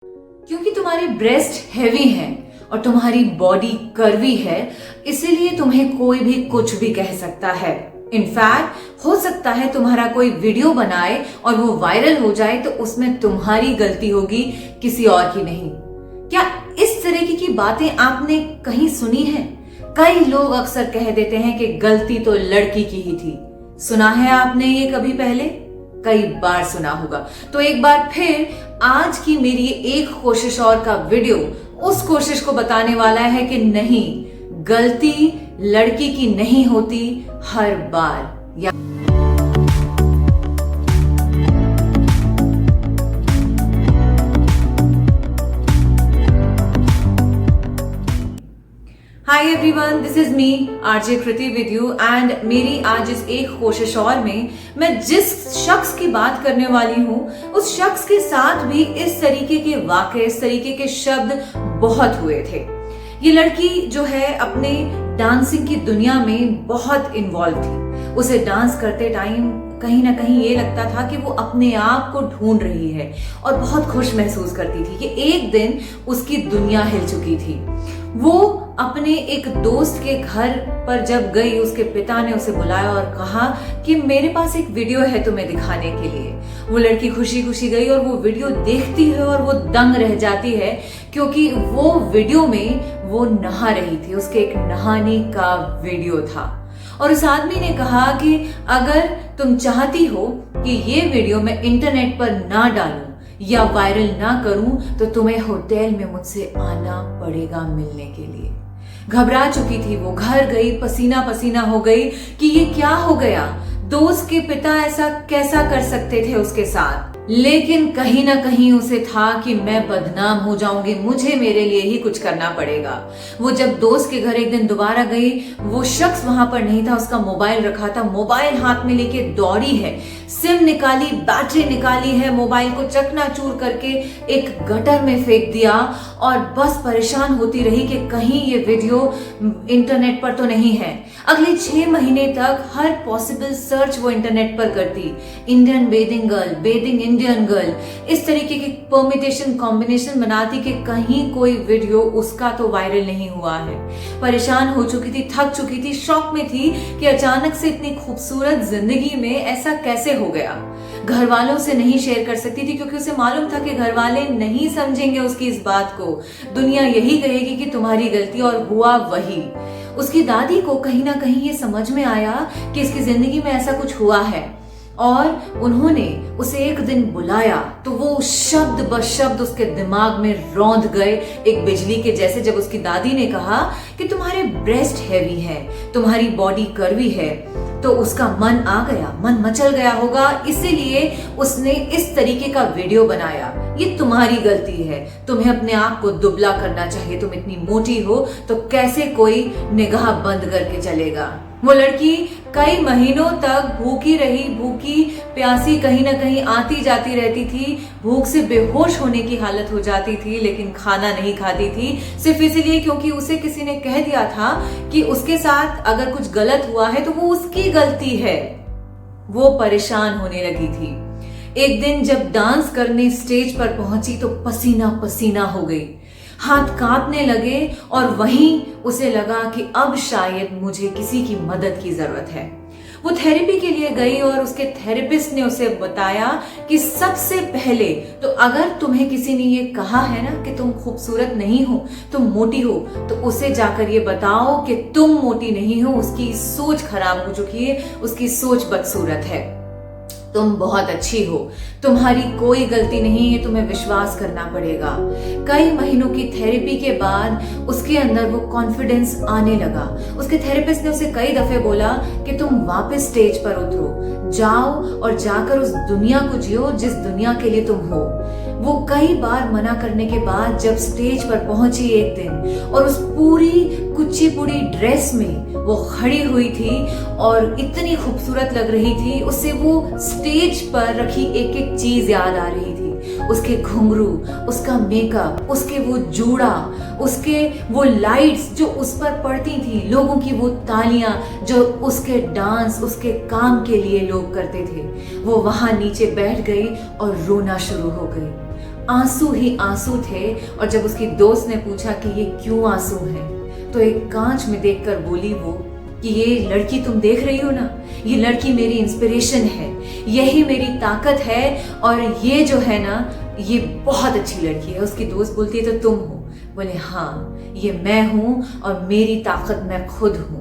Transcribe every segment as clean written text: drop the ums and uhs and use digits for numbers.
क्योंकि तुम्हारे breast heavy हैं और तुम्हारी बॉडी कर्वी है, इसीलिए तुम्हें कोई भी कुछ भी कह सकता है। इनफैक्ट हो सकता है तुम्हारा कोई वीडियो बनाए और वो वायरल हो जाए तो उसमें तुम्हारी गलती होगी, किसी और की नहीं। क्या इस तरीके की बातें आपने कहीं सुनी है? कई लोग अक्सर कह देते हैं कि गलती तो लड़की की ही थी। सुना है आपने ये कभी पहले? कई बार सुना होगा। तो एक बार फिर आज की मेरी एक कोशिश और का वीडियो उस कोशिश को बताने वाला है कि नहीं, गलती लड़की की नहीं होती हर बार। Hi everyone, this is me RJ Kriti with you and मेरी आज इस एक कोशिश और में मैं जिस शख्स की बात करने वाली हूँ उस शख्स के साथ भी इस तरीके के वाकये, इस तरीके के शब्द बहुत हुए थे। ये लड़की जो है अपने डांसिंग की दुनिया में बहुत इन्वॉल्व थी। उसे डांस करते टाइम कहीं ना कहीं ये लगता था कि वो अपने आप को ढूंढ रही है और बहुत खुश महसूस करती थी कि एक दिन उसकी दुनिया हिल चुकी थी। वो अपने एक दोस्त के घर पर जब गई, उसके पिता ने उसे बुलाया और कहा कि मेरे पास एक वीडियो है तुम्हें दिखाने के लिए। वो लड़की खुशी खुशी गई और वो वीडियो देखती है और वो दंग रह जाती है, क्योंकि वो वीडियो में वो नहा रही थी। उसके एक नहाने का वीडियो था और उस आदमी ने कहा कि अगर तुम चाहती हो कि ये वीडियो मैं इंटरनेट पर ना डालूं या वायरल ना करूं तो तुम्हें होटल में मुझसे आना पड़ेगा मिलने के लिए। घबरा चुकी थी वो, घर गई, पसीना पसीना हो गई कि ये क्या हो गया, दोस्त के पिता ऐसा कैसा कर सकते थे उसके साथ। लेकिन कहीं ना कहीं उसे था कि मैं बदनाम हो जाऊंगी, मुझे मेरे लिए ही कुछ करना पड़ेगा। वो जब दोस्त के घर एक दिन दोबारा गई, वो शख्स वहां पर नहीं था, उसका मोबाइल रखा था। मोबाइल हाथ में लेके दौड़ी है, सिम निकाली, बैटरी निकाली है, मोबाइल को चकनाचूर करके एक गटर में फेंक दिया और बस परेशान होती रही कि कहीं ये वीडियो इंटरनेट पर तो नहीं है। अगले 6 महीने तक हर पॉसिबल सर्च वो इंटरनेट पर करती, Indian bathing girl, bathing Indian girl, इस तरीके की परम्यूटेशन कॉम्बिनेशन बनाती कि कहीं कोई वीडियो उसका तो वायरल नहीं हुआ है। परेशान हो चुकी थी, थक चुकी थी, शॉक में थी कि अचानक से इतनी खूबसूरत जिंदगी में ऐसा कैसे हो गया। घर वालों से नहीं शेयर कर सकती थी क्योंकि उसे मालूम था कि घर वाले नहीं समझेंगे उसकी इस बात को, दुनिया यही कहेगी कि तुम्हारी गलती, और हुआ वही। उसकी दादी को कहीं ना कहीं ये समझ में आया कि इसकी जिंदगी में ऐसा कुछ हुआ है और उन्होंने उसे एक दिन बुलाया तो वो शब्द ब शब्द उसके दिमाग में रौंद गए एक बिजली के जैसे। जब उसकी दादी ने कहा कि तुम्हारे ब्रेस्ट हैवी है, तुम्हारी बॉडी कर्वी है, तो उसका मन आ गया, मन मचल गया होगा, इसीलिए उसने इस तरीके का वीडियो बनाया। ये तुम्हारी गलती है, तुम्हें अपने आप को दुबला करना चाहिए, तुम इतनी मोटी हो तो कैसे कोई निगाह बंद करके चलेगा। वो लड़की कई महीनों तक भूखी रही, भूखी प्यासी कहीं ना कहीं आती जाती रहती थी, भूख से बेहोश होने की हालत हो जाती थी, लेकिन खाना नहीं खाती थी, सिर्फ इसलिए क्योंकि उसे किसी ने कह दिया था कि उसके साथ अगर कुछ गलत हुआ है तो वो उसकी गलती है। वो परेशान होने लगी थी। एक दिन जब डांस करने स्टेज पर पहुंची तो पसीना पसीना हो गई, हाथ कांपने लगे और वहीं उसे लगा कि अब शायद मुझे किसी की मदद की जरूरत है। वो थेरेपी के लिए गई और उसके थेरेपिस्ट ने उसे बताया कि सबसे पहले तो अगर तुम्हें किसी ने ये कहा है ना कि तुम खूबसूरत नहीं हो, तुम मोटी हो, तो उसे जाकर ये बताओ कि तुम मोटी नहीं हो, उसकी सोच खराब हो चुकी है, उसकी सोच बदसूरत है, तुम बहुत अच्छी हो, तुम्हारी कोई गलती नहीं है, तुम्हें विश्वास करना पड़ेगा। कई महीनों की थेरेपी के बाद उसके अंदर वो कॉन्फिडेंस आने लगा। उसके थेरेपिस्ट ने उसे कई दफे बोला कि तुम वापस स्टेज पर उतरो, जाओ और जाकर उस दुनिया को जियो जिस दुनिया के लिए तुम हो। वो कई बार मना करने के बाद जब स्टेज पर पहुंची एक दिन और उस पूरी कुचिपुड़ी ड्रेस में वो खड़ी हुई थी और इतनी खूबसूरत लग रही थी, उससे वो स्टेज पर रखी एक एक चीज याद आ रही थी। उसके घुंघरू, उसका मेकअप, उसके वो जूड़ा, उसके वो लाइट्स जो उस पर पड़ती थी, लोगों की वो तालियां जो उसके डांस, उसके काम के लिए लोग करते थे। वो वहां नीचे बैठ गई और रोना शुरू हो गई। आंसू ही आंसू थे। और जब उसकी दोस्त ने पूछा कि ये क्यों आंसू है, तो एक कांच में देखकर बोली वो कि ये लड़की तुम देख रही हो ना, ये लड़की मेरी इंस्पिरेशन है, यही मेरी ताकत है, और ये जो है ना, ये बहुत अच्छी लड़की है। उसकी दोस्त बोलती है तो तुम हो? बोले हाँ, ये मैं हूं और मेरी ताकत मैं खुद हूं।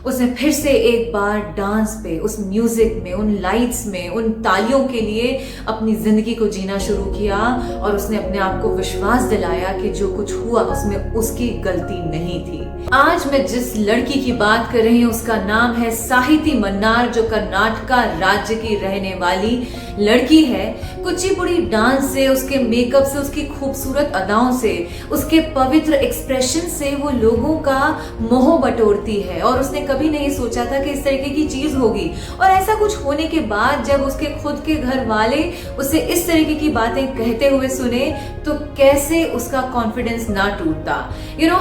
उसने फिर से एक बार डांस पे, उस म्यूजिक में, उन लाइट्स में, उन तालियों के लिए अपनी जिंदगी को जीना शुरू किया, और उसने अपने आप को विश्वास दिलाया कि जो कुछ हुआ उसमें उसकी गलती नहीं थी। आज मैं जिस लड़की की बात कर रही हूँ उसका नाम है साहिती मन्नार, जो कर्नाटक राज्य की रहने वाली लड़की है। कुचिपुड़ी डांस से, उसके मेकअप से, उसकी खूबसूरत अदाओं से, उसके पवित्र एक्सप्रेशन से वो लोगों का मोह बटोरती है। और उसने कभी नहीं सोचा था कि इस तरीके की चीज होगी, और ऐसा कुछ होने के बाद जब उसके खुद के घर वाले उसे इस तरीके की बातें कहते हुए सुने, तो कैसे उसका कॉन्फिडेंस ना टूटता।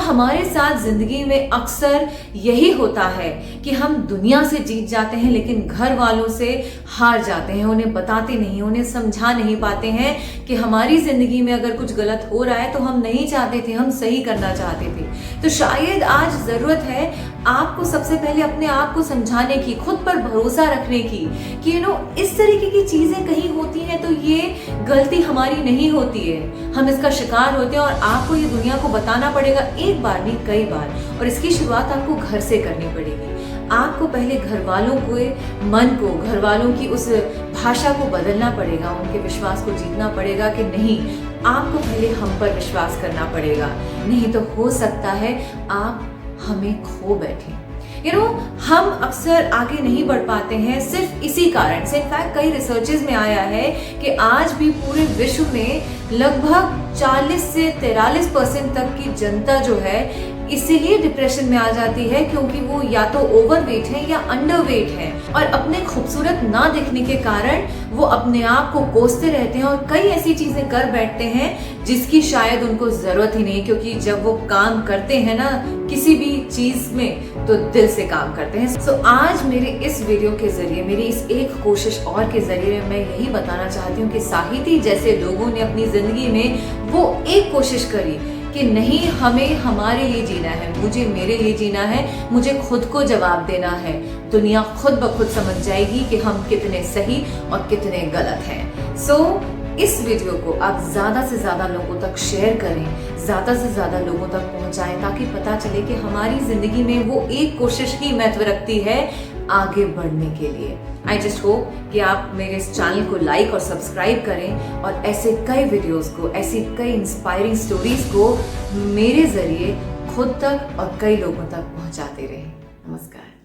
हमारे साथ जिंदगी में अक्सर यही होता है कि हम दुनिया से जीत जाते हैं, लेकिन घर वालों से हार जाते हैं। उन्हें बताते नहीं, उन्हें समझा नहीं पाते हैं कि हमारी जिंदगी में अगर कुछ गलत हो रहा है तो हम नहीं चाहते थे, हम सही करना चाहते थे। तो शायद आज जरूरत है आपको सबसे पहले अपने आप को समझाने की, खुद पर भरोसा रखने की कि इस तरीके की चीजें कहीं होती हैं तो ये गलती हमारी नहीं होती है, हम इसका शिकार होते हैं। और आपको ये दुनिया को बताना पड़ेगा, एक बार नहीं कई बार, और इसकी शुरुआत आपको घर से करनी पड़ेगी। आपको पहले घर वालों के मन को, घर वालों की उस भाषा को बदलना पड़ेगा, उनके विश्वास को जीतना पड़ेगा कि नहीं, आपको पहले हम पर विश्वास करना पड़ेगा, नहीं तो हो सकता है आप हमें खो बैठे। हम अक्सर आगे नहीं बढ़ पाते हैं सिर्फ इसी कारण से। इनफैक्ट कई रिसर्चेस में आया है कि आज भी पूरे विश्व में लगभग 40 से 43% तक की जनता जो है इसीलिए डिप्रेशन में आ जाती है, क्योंकि वो या तो ओवरवेट है या अंडरवेट है, और अपने खूबसूरत ना दिखने के कारण वो अपने आप को कोसते रहते हैं और कई ऐसी चीजें कर बैठते हैं जिसकी शायद उनको जरूरत ही नहीं, क्योंकि जब वो काम करते हैं ना किसी भी चीज में, तो दिल से काम करते हैं। सो आज मेरे इस वीडियो के जरिए, मेरी इस एक कोशिश और के जरिए मैं यही बताना चाहती हूँ कि साहिती जैसे लोगों ने अपनी जिंदगी में वो एक कोशिश करी कि नहीं, हमें हमारे लिए जीना है, मुझे मेरे लिए जीना है, मुझे खुद को जवाब देना है। दुनिया खुद ब खुद समझ जाएगी कि हम कितने सही और कितने गलत हैं। सो इस वीडियो को आप ज्यादा से ज्यादा लोगों तक शेयर करें, ज्यादा से ज्यादा लोगों तक पहुंचाएं, ताकि पता चले कि हमारी जिंदगी में वो एक कोशिश ही महत्व रखती है आगे बढ़ने के लिए। आई जस्ट होप कि आप मेरे इस चैनल को लाइक और सब्सक्राइब करें, और ऐसे कई वीडियोस को, ऐसी कई इंस्पायरिंग स्टोरीज को मेरे जरिए खुद तक और कई लोगों तक पहुंचाते रहें। नमस्कार।